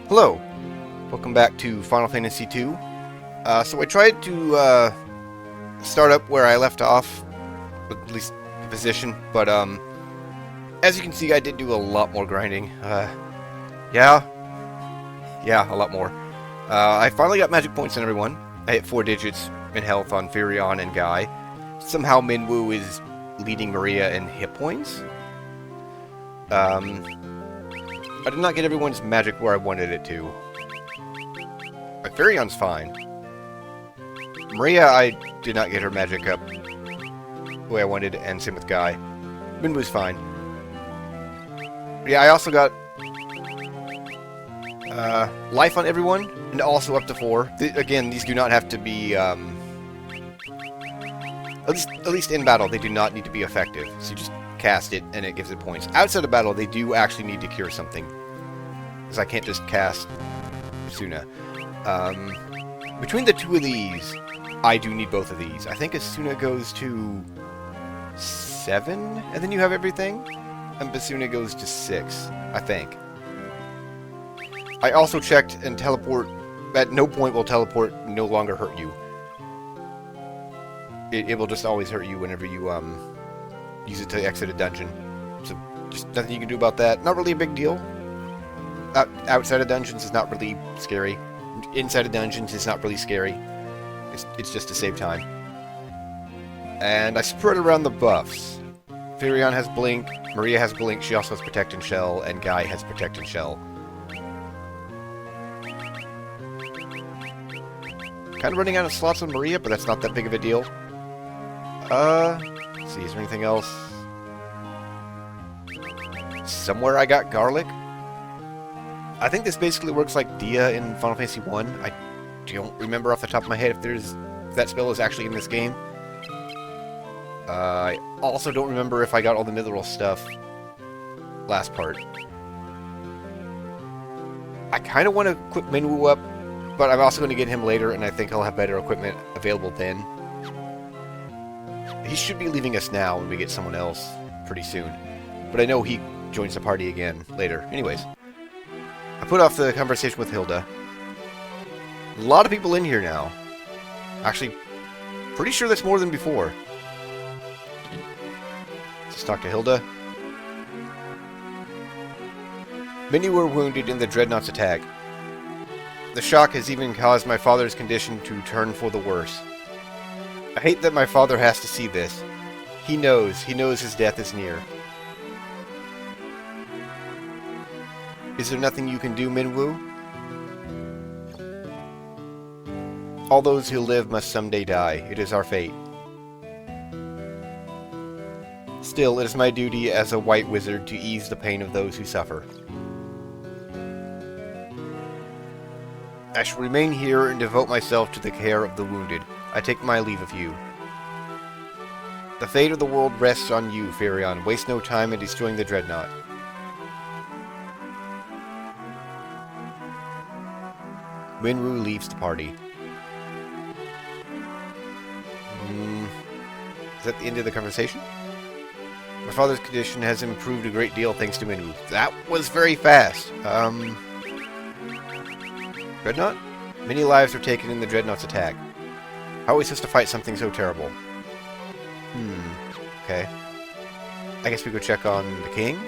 Hello, welcome back to Final Fantasy II. So I tried to start up where I left off, at least the position, but as you can see, I did do a lot more grinding. Yeah, a lot more. I finally got magic points on everyone. I hit 4 digits in health on Firion and Guy. Somehow Minwu is leading Maria in hit points. I did not get everyone's magic where I wanted it to. Firion's fine. Maria, I did not get her magic up the way I wanted, and same with Guy. Minwu's fine. Yeah, I also got life on everyone, and also up to 4. Again, these do not have to be, at least in battle, they do not need to be effective. So you just cast it, and it gives it points. Outside of battle, they do actually need to cure something. Because I can't just cast Asuna. Between the two of these, I do need both of these. I think Asuna goes to 7, and then you have everything. And Basuna goes to 6, I think. I also checked, and teleport, at no point will teleport no longer hurt you. It will just always hurt you whenever you use it to exit a dungeon. So, just nothing you can do about that. Not really a big deal. Outside of dungeons is not really scary. Inside of dungeons is not really scary. It's just to save time. And I spread around the buffs. Firion has Blink, Maria has Blink, she also has Protect and Shell, and Guy has Protect and Shell. Kind of running out of slots on Maria, but that's not that big of a deal. Let's see, is there anything else? Somewhere I got Garlic. I think this basically works like Dia in Final Fantasy 1. I don't remember off the top of my head if that spell is actually in this game. I also don't remember if I got all the mithril stuff last part. I kind of want to equip Minwu up, but I'm also going to get him later, and I think I'll have better equipment available then. He should be leaving us now when we get someone else pretty soon. But I know he joins the party again later. Anyways, I put off the conversation with Hilda. A lot of people in here now. Actually, pretty sure that's more than before. Let's talk to Hilda. Many were wounded in the Dreadnought's attack. The shock has even caused my father's condition to turn for the worse. I hate that my father has to see this. He knows his death is near. Is there nothing you can do, Minwu? All those who live must someday die. It is our fate. Still, it is my duty as a white wizard to ease the pain of those who suffer. I shall remain here and devote myself to the care of the wounded. I take my leave of you. The fate of the world rests on you, Firion. Waste no time in destroying the Dreadnought. Minwu leaves the party. Is that the end of the conversation? My father's condition has improved a great deal thanks to Minwu. That was very fast. Dreadnought? Many lives were taken in the Dreadnought's attack. How are we supposed to fight something so terrible? Okay. I guess we go check on the king?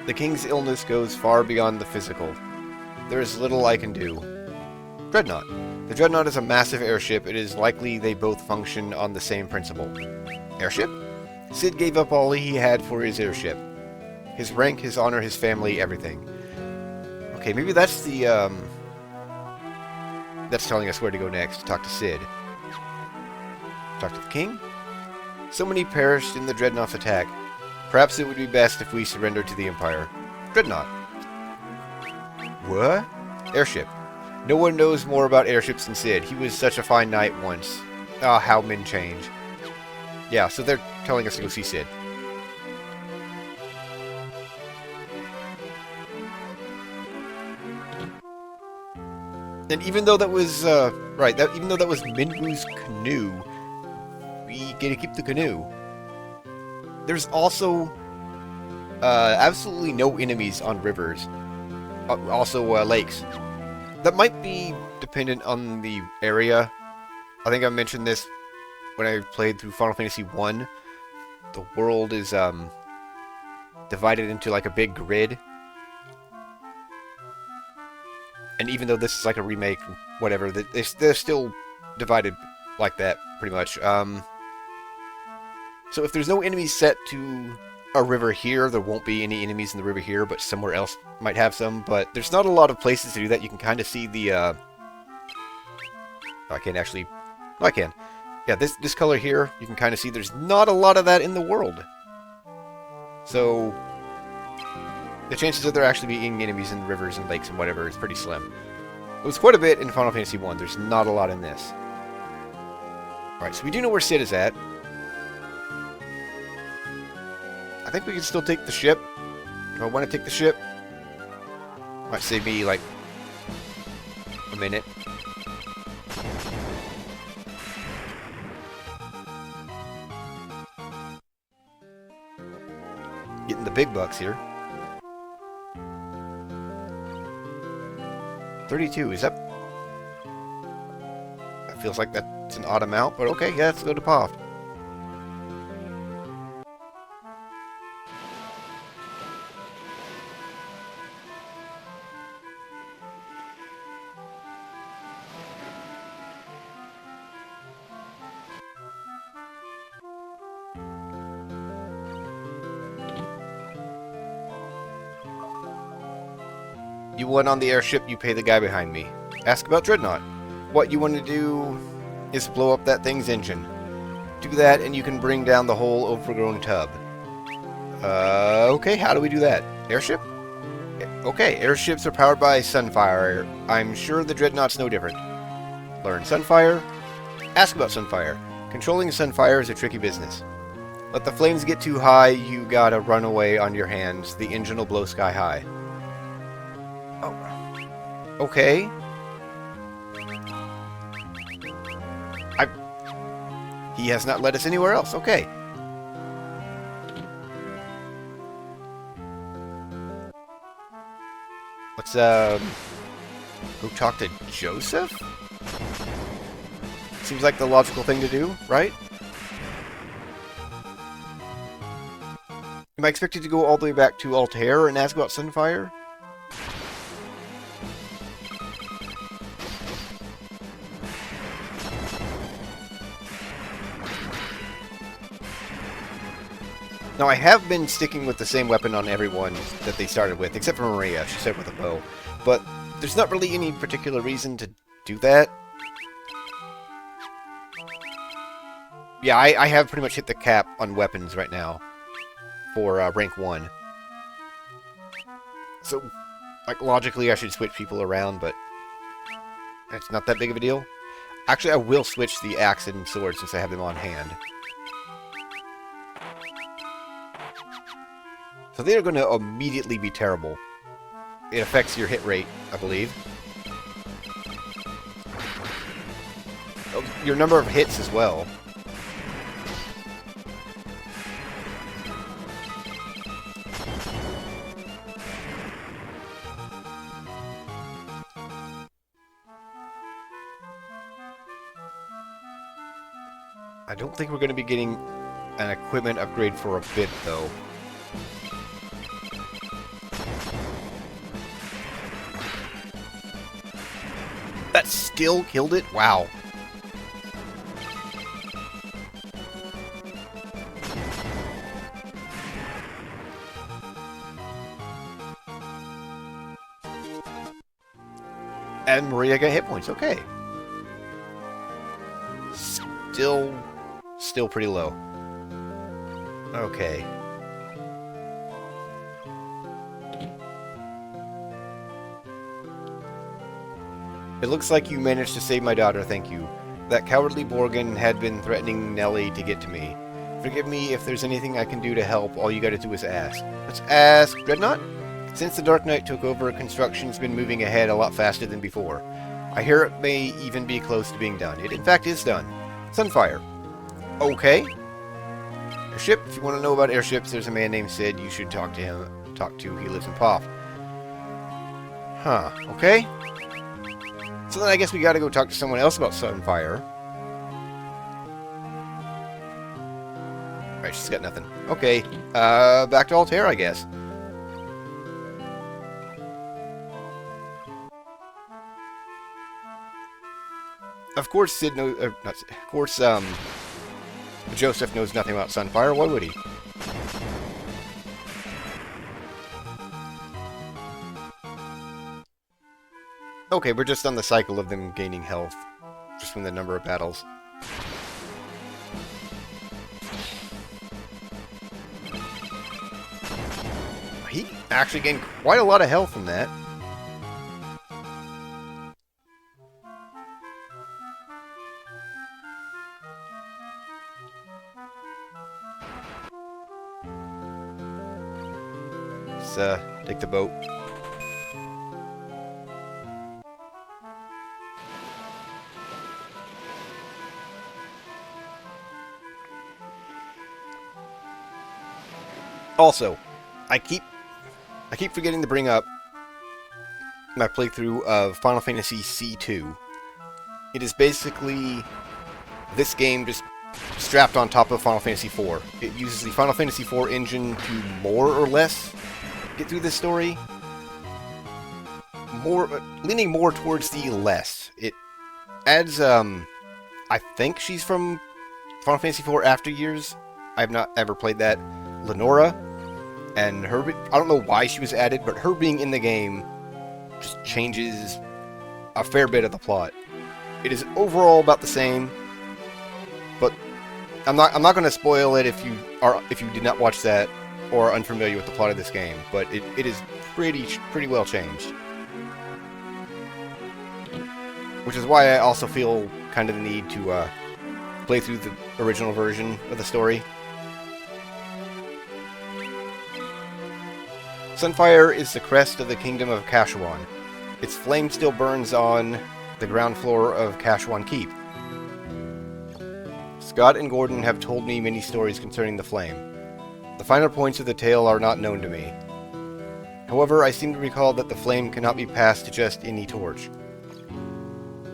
The king's illness goes far beyond the physical. There is little I can do. Dreadnought. The Dreadnought is a massive airship. It is likely they both function on the same principle. Airship? Cid gave up all he had for his airship. His rank, his honor, his family, everything. Okay, maybe that's the, that's telling us where to go next. Talk to Cid. Talk to the king? So many perished in the Dreadnought's attack. Perhaps it would be best if we surrender to the Empire. Dreadnought. What? Airship. No one knows more about airships than Cid. He was such a fine knight once. Ah, how men change. Yeah, so they're telling us to go see Cid. And even though that was, even though that was Minwu's canoe, we get to keep the canoe. There's also Absolutely no enemies on rivers. Also, lakes. That might be dependent on the area. I think I mentioned this when I played through Final Fantasy 1. The world is divided into like a big grid. And even though this is like a remake, whatever, they're still divided like that, pretty much. So if there's no enemies set to a river here, there won't be any enemies in the river here, but somewhere else might have some. But there's not a lot of places to do that. You can kind of see the... I can't actually... I can. Yeah, this color here, you can kind of see there's not a lot of that in the world. So... the chances of there actually being enemies in rivers and lakes and whatever is pretty slim. It was quite a bit in Final Fantasy 1. There's not a lot in this. Alright, so we do know where Cid is at. I think we can still take the ship. If I want to take the ship, might save me, like, a minute. Getting the big bucks here. 32, is that... That feels like that's an odd amount, but okay, yeah, let's go to Poft. You went on the airship, you pay the guy behind me. Ask about Dreadnought. What you want to do is blow up that thing's engine. Do that and you can bring down the whole overgrown tub. Okay, how do we do that? Airship? Okay, airships are powered by Sunfire. I'm sure the Dreadnought's no different. Learn Sunfire. Ask about Sunfire. Controlling Sunfire is a tricky business. Let the flames get too high, you gotta run away on your hands. The engine will blow sky high. Oh. Okay. He has not led us anywhere else. Okay. Let's, go talk to Joseph? Seems like the logical thing to do, right? Am I expected to go all the way back to Altair and ask about Sunfire? Now, I have been sticking with the same weapon on everyone that they started with, except for Maria. She started with a bow. But there's not really any particular reason to do that. Yeah, I have pretty much hit the cap on weapons right now for rank 1. So, like, logically I should switch people around, but it's not that big of a deal. Actually, I will switch the axe and sword since I have them on hand. So they are going to immediately be terrible. It affects your hit rate, I believe. Oh, your number of hits as well. I don't think we're going to be getting an equipment upgrade for a bit, though. That still killed it? Wow. And Maria got hit points. Okay. Still pretty low. Okay. It looks like you managed to save my daughter, thank you. That cowardly Borgin had been threatening Nellie to get to me. Forgive me if there's anything I can do to help, all you gotta do is ask. Let's ask Dreadnought? Since the Dark Knight took over, construction's been moving ahead a lot faster than before. I hear it may even be close to being done. It in fact is done. Sunfire. Okay. Airship. If you want to know about airships, there's a man named Sid. You should talk to him. He lives in Poff. Huh. Okay. So then I guess we gotta go talk to someone else about Sunfire. Alright, she's got nothing. Okay. Back to Altair, I guess. Of course, Sid knows. Not Sid. Of course, Joseph knows nothing about Sunfire. Why would he? Okay, we're just on the cycle of them gaining health, just from the number of battles. He actually gained quite a lot of health from that. Let's take the boat. Also, I keep forgetting to bring up my playthrough of Final Fantasy C2. It is basically this game just strapped on top of Final Fantasy IV. It uses the Final Fantasy IV engine to more or less get through this story. Leaning more towards the less. It adds, I think she's from Final Fantasy IV After Years. I have not ever played that. Lenora. And her, I don't know why she was added, but her being in the game just changes a fair bit of the plot. It is overall about the same, but I'm not going to spoil it if you did not watch that or are unfamiliar with the plot of this game. But it is pretty well changed, which is why I also feel kind of the need to play through the original version of the story. Sunfire is the crest of the kingdom of Kashuan. Its flame still burns on the ground floor of Kashuan Keep. Scott and Gordon have told me many stories concerning the flame. The finer points of the tale are not known to me. However, I seem to recall that the flame cannot be passed to just any torch.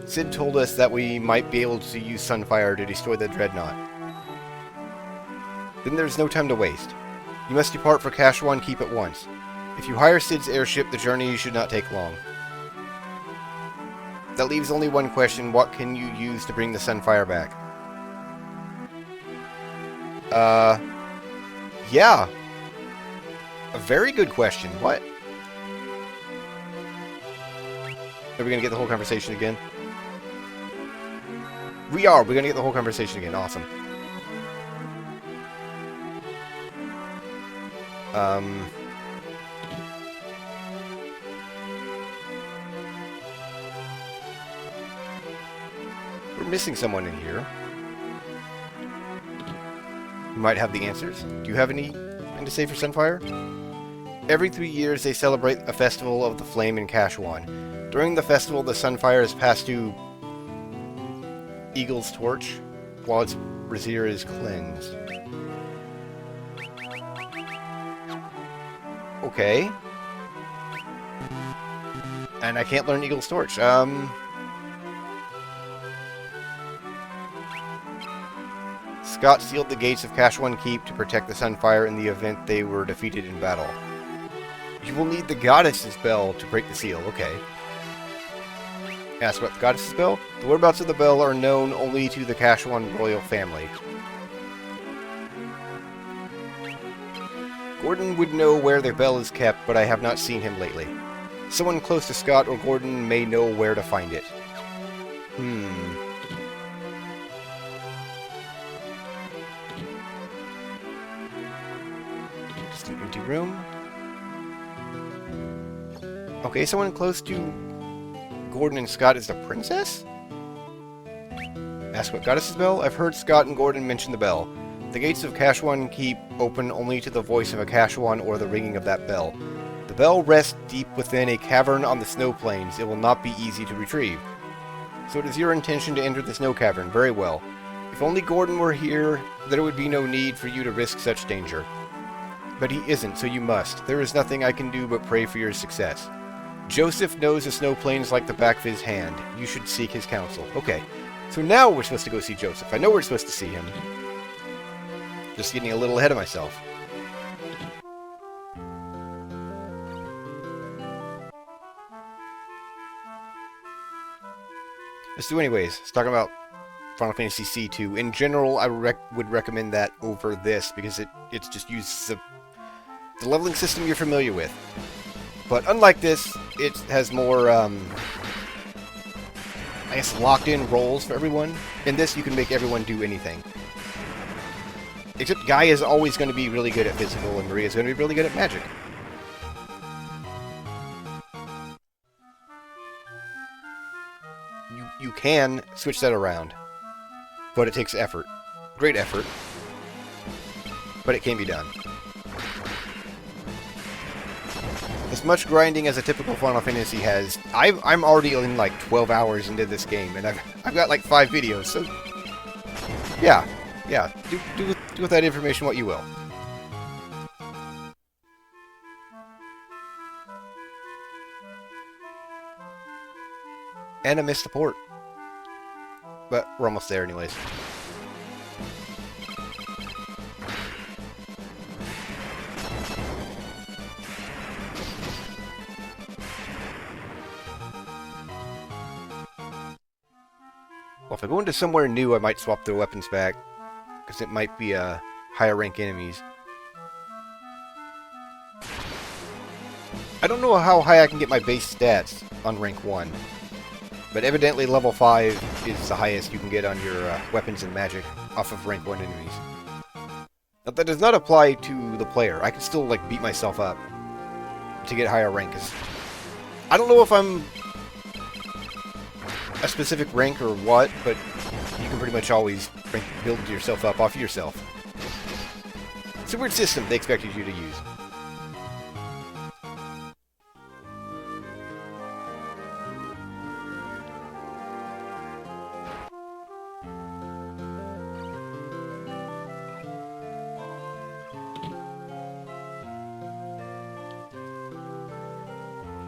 Sid told us that we might be able to use Sunfire to destroy the Dreadnought. Then there's no time to waste. You must depart for Kashuan Keep at once. If you hire Sid's airship, the journey should not take long. That leaves only one question. What can you use to bring the Sunfire back? Yeah. A very good question. What? Are we going to get the whole conversation again? We are. We're going to get the whole conversation again. Awesome. We're missing someone in here. You might have the answers. Do you have anything to say for Sunfire? Every 3 years they celebrate a festival of the flame in Kashuan. During the festival, the Sunfire is passed to Eagle's Torch, while its brazier is cleansed. Okay. And I can't learn Eagle's Torch. Scott sealed the gates of Kashuan Keep to protect the Sunfire in the event they were defeated in battle. You will need the Goddess's Bell to break the seal. Okay. Ask about the Goddess's Bell? The whereabouts of the bell are known only to the Kashuan royal family. Gordon would know where the bell is kept, but I have not seen him lately. Someone close to Scott or Gordon may know where to find it. Just an empty room. Okay, someone close to Gordon and Scott is the princess? Ask what Goddess's Bell? I've heard Scott and Gordon mention the bell. The gates of Kashuan Keep open only to the voice of a Kashuan or the ringing of that bell. The bell rests deep within a cavern on the snow plains. It will not be easy to retrieve. So it is your intention to enter the snow cavern. Very well. If only Gordon were here, there would be no need for you to risk such danger. But he isn't, so you must. There is nothing I can do but pray for your success. Joseph knows the snow plains like the back of his hand. You should seek his counsel. Okay, so now we're supposed to go see Joseph. I know we're supposed to see him. Just getting a little ahead of myself. Let's do anyways. Let's talk about Final Fantasy C2. In general, I would recommend that over this because it just uses the leveling system you're familiar with. But unlike this, it has more, I guess, locked-in roles for everyone. In this, you can make everyone do anything. Except Guy is always going to be really good at physical, and Maria is going to be really good at magic. You can switch that around, but it takes effort. Great effort. But it can be done. As much grinding as a typical Final Fantasy has, I'm already in like 12 hours into this game, and I've got like 5 videos, so yeah, do with that information what you will. And I missed the port, but we're almost there anyways. Well, if I go into somewhere new, I might swap the weapons back, because it might be higher rank enemies. I don't know how high I can get my base stats on rank 1, but evidently level 5 is the highest you can get on your weapons and magic off of rank 1 enemies. Now, that does not apply to the player. I can still like beat myself up to get higher rank, 'cause I don't know if I'm a specific rank or what, but you can pretty much always build yourself up off yourself. It's a weird system they expected you to use.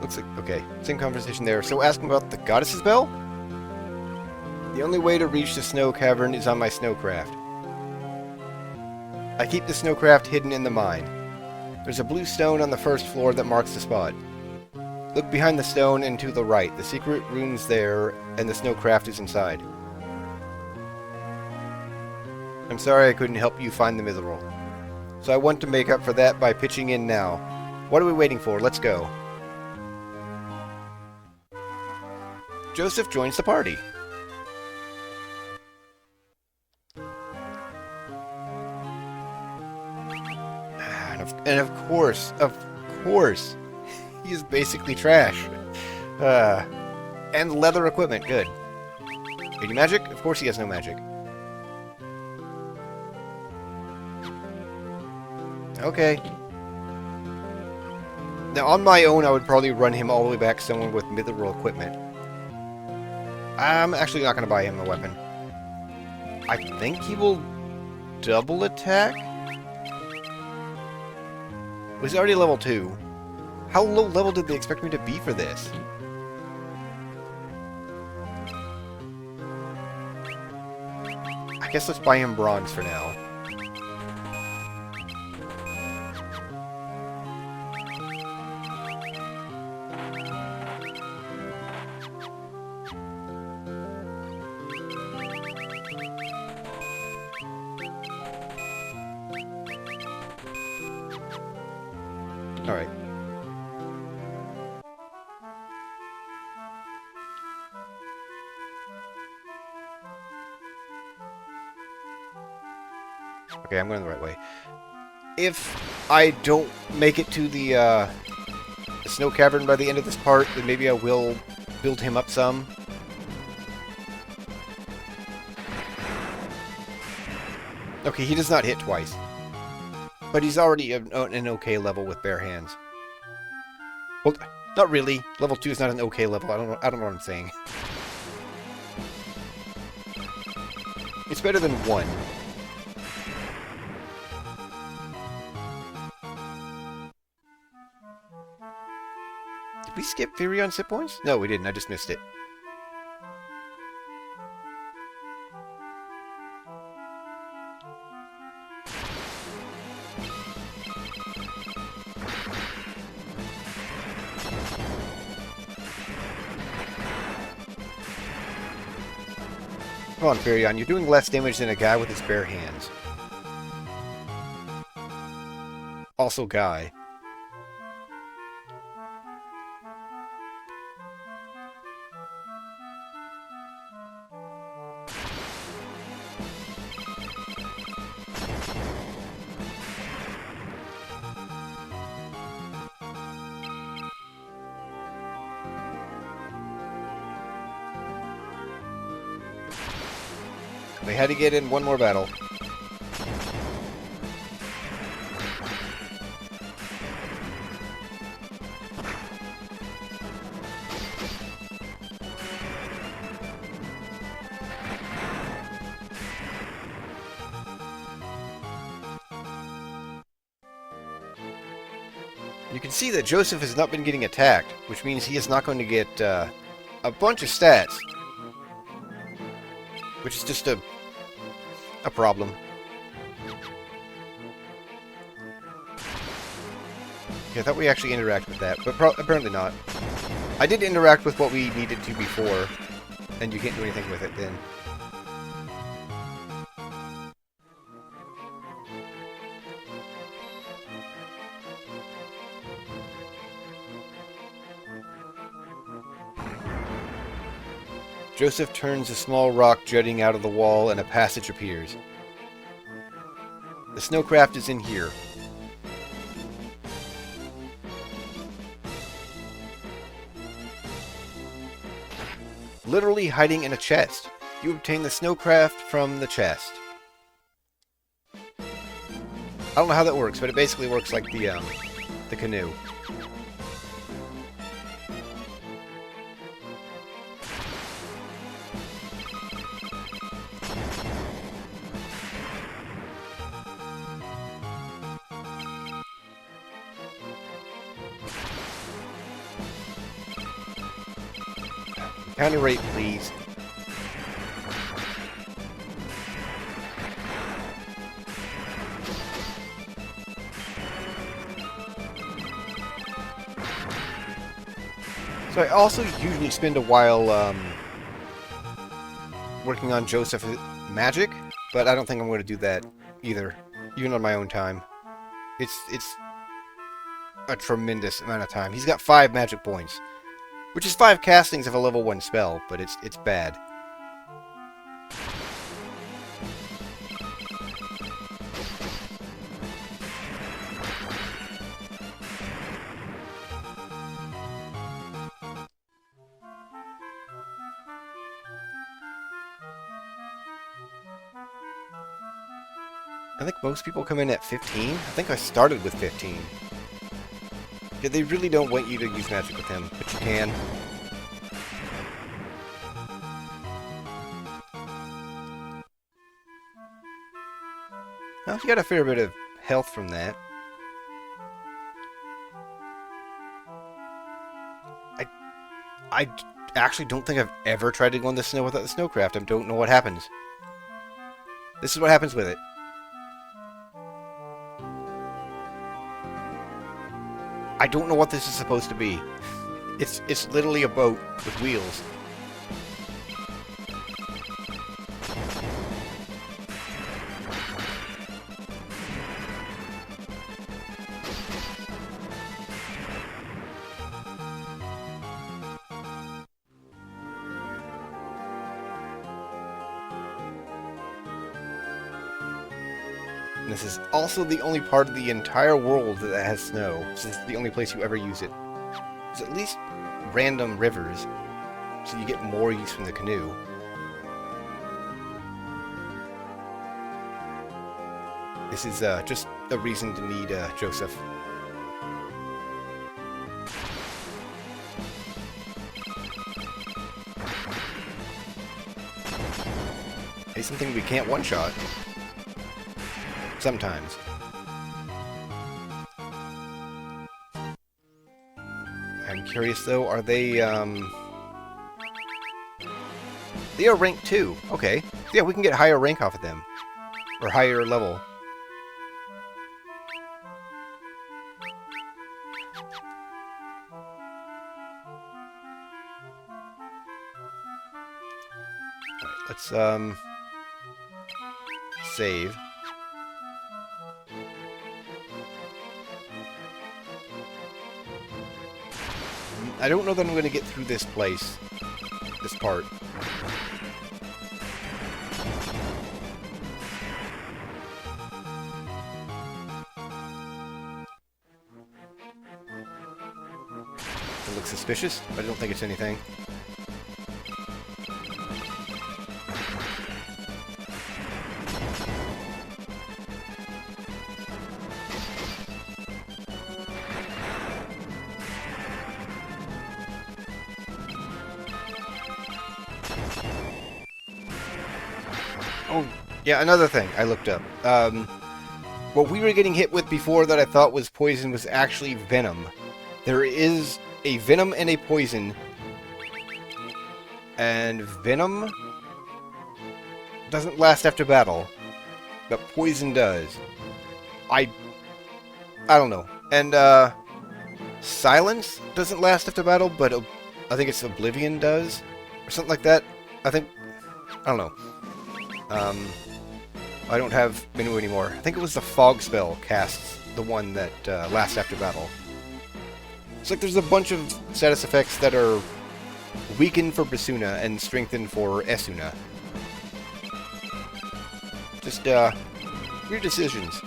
Looks like, okay, same conversation there. So asking about the goddess's bell? The only way to reach the snow cavern is on my snowcraft. I keep the snowcraft hidden in the mine. There's a blue stone on the first floor that marks the spot. Look behind the stone and to the right. The secret room's there, and the snowcraft is inside. I'm sorry I couldn't help you find the mithril. So I want to make up for that by pitching in now. What are we waiting for? Let's go. Joseph joins the party. And of course, he is basically trash. And leather equipment, good. Any magic? Of course he has no magic. Okay. Now, on my own, I would probably run him all the way back somewhere with mithril equipment. I'm actually not going to buy him a weapon. I think he will double attack? Was he already level 2? How low level did they expect me to be for this? I guess let's buy him bronze for now. Alright. Okay, I'm going the right way. If I don't make it to the snow cavern by the end of this part, then maybe I will build him up some. Okay, he does not hit twice. But he's already an okay level with bare hands. Well, not really. Level 2 is not an okay level. I don't know what I'm saying. It's better than 1. Did we skip Furion's hit points? No, we didn't. I just missed it. Come on, Furion. You're doing less damage than a guy with his bare hands. Also, guy. They had to get in one more battle. You can see that Joseph has not been getting attacked, which means he is not going to get a bunch of stats. Which is just a problem. Okay, I thought we actually interacted with that, but apparently not. I did interact with what we needed to before, and you can't do anything with it then. Joseph turns a small rock jutting out of the wall and a passage appears. The snowcraft is in here. Literally hiding in a chest. You obtain the snowcraft from the chest. I don't know how that works, but it basically works like the canoe. Counter rate, please. So I also usually spend a while working on Joseph's magic, but I don't think I'm going to do that either, even on my own time. It's a tremendous amount of time. He's got 5 magic points. Which is 5 castings of a level 1 spell, but it's bad. I think most people come in at 15. I think I started with 15. Yeah, they really don't want you to use magic with him, but you can. Well, you got a fair bit of health from that. I actually don't think I've ever tried to go in the snow without the snowcraft. I don't know what happens. This is what happens with it. I don't know what this is supposed to be. It's literally a boat with wheels. And this is also the only part of the entire world that has snow, since it's the only place you ever use it. There's at least random rivers, so you get more use from the canoe. This is just a reason to need Joseph. something we can't one-shot. Sometimes. I'm curious, though, are they, They are rank 2. Okay. Yeah, we can get higher rank off of them. Or higher level. Alright, let's, save. I don't know that I'm going to get through this place. This part. It looks suspicious, but I don't think it's anything. Oh, yeah, another thing I looked up. What we were getting hit with before that I thought was poison was actually venom. There is a venom and a poison. And venom doesn't last after battle, but poison does. I don't know. And, silence doesn't last after battle, but I think it's oblivion does, or something like that. I don't know. I don't have menu anymore. I think it was the fog spell casts the one that lasts after battle. It's like there's a bunch of status effects that are weakened for Basuna and strengthened for Esuna. Just weird decisions.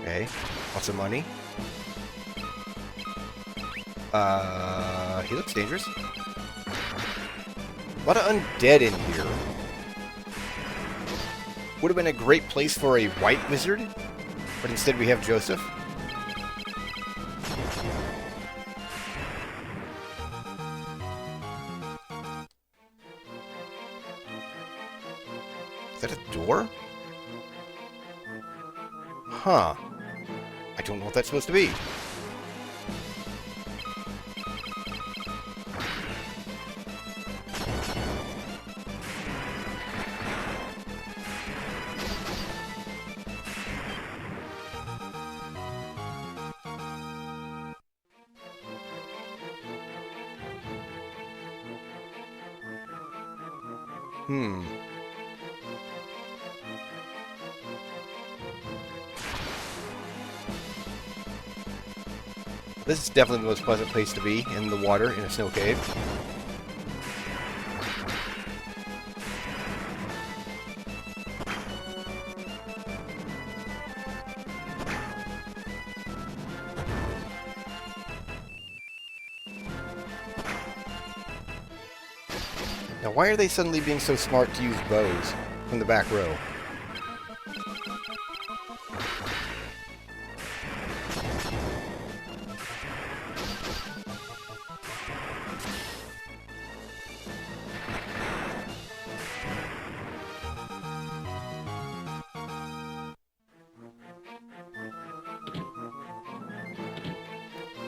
Okay, lots of money. He looks dangerous. A lot of undead in here. Would have been a great place for a white wizard, but instead we have Joseph. Is that a door? Huh. I don't know what that's supposed to be. This is definitely the most pleasant place to be, in the water, in a snow cave. Now, why are they suddenly being so smart to use bows from the back row?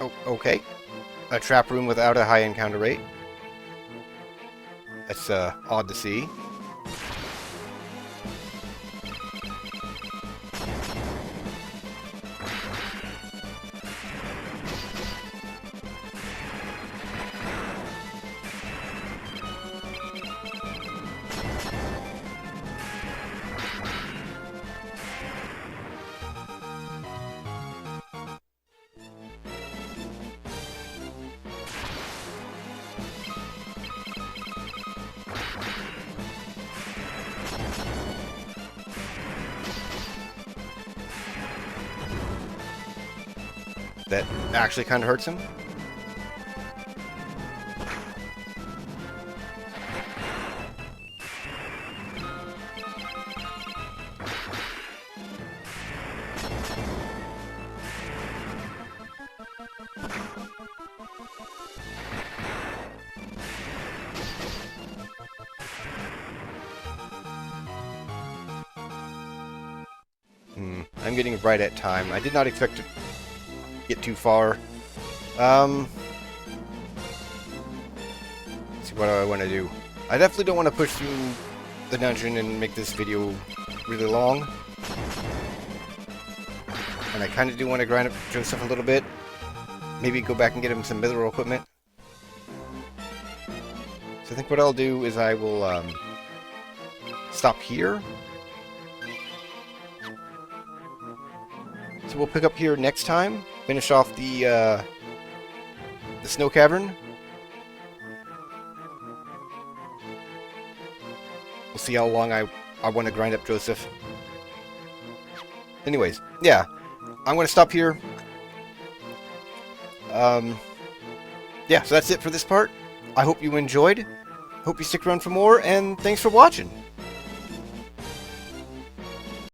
Oh, okay. A trap room without a high encounter rate. That's odd to see. that actually kind of hurts him. I'm getting right at time. I did not expect to get too far. Let's see what I want to do. I definitely don't want to push through the dungeon and make this video really long. And I kind of do want to grind up Joseph a little bit. Maybe go back and get him some mineral equipment. So I think what I'll do is I will stop here. So we'll pick up here next time. Finish off the snow cavern. We'll see how long I want to grind up Joseph. Anyways, yeah. I'm going to stop here. Yeah, so that's it for this part. I hope you enjoyed. Hope you stick around for more, and thanks for watching.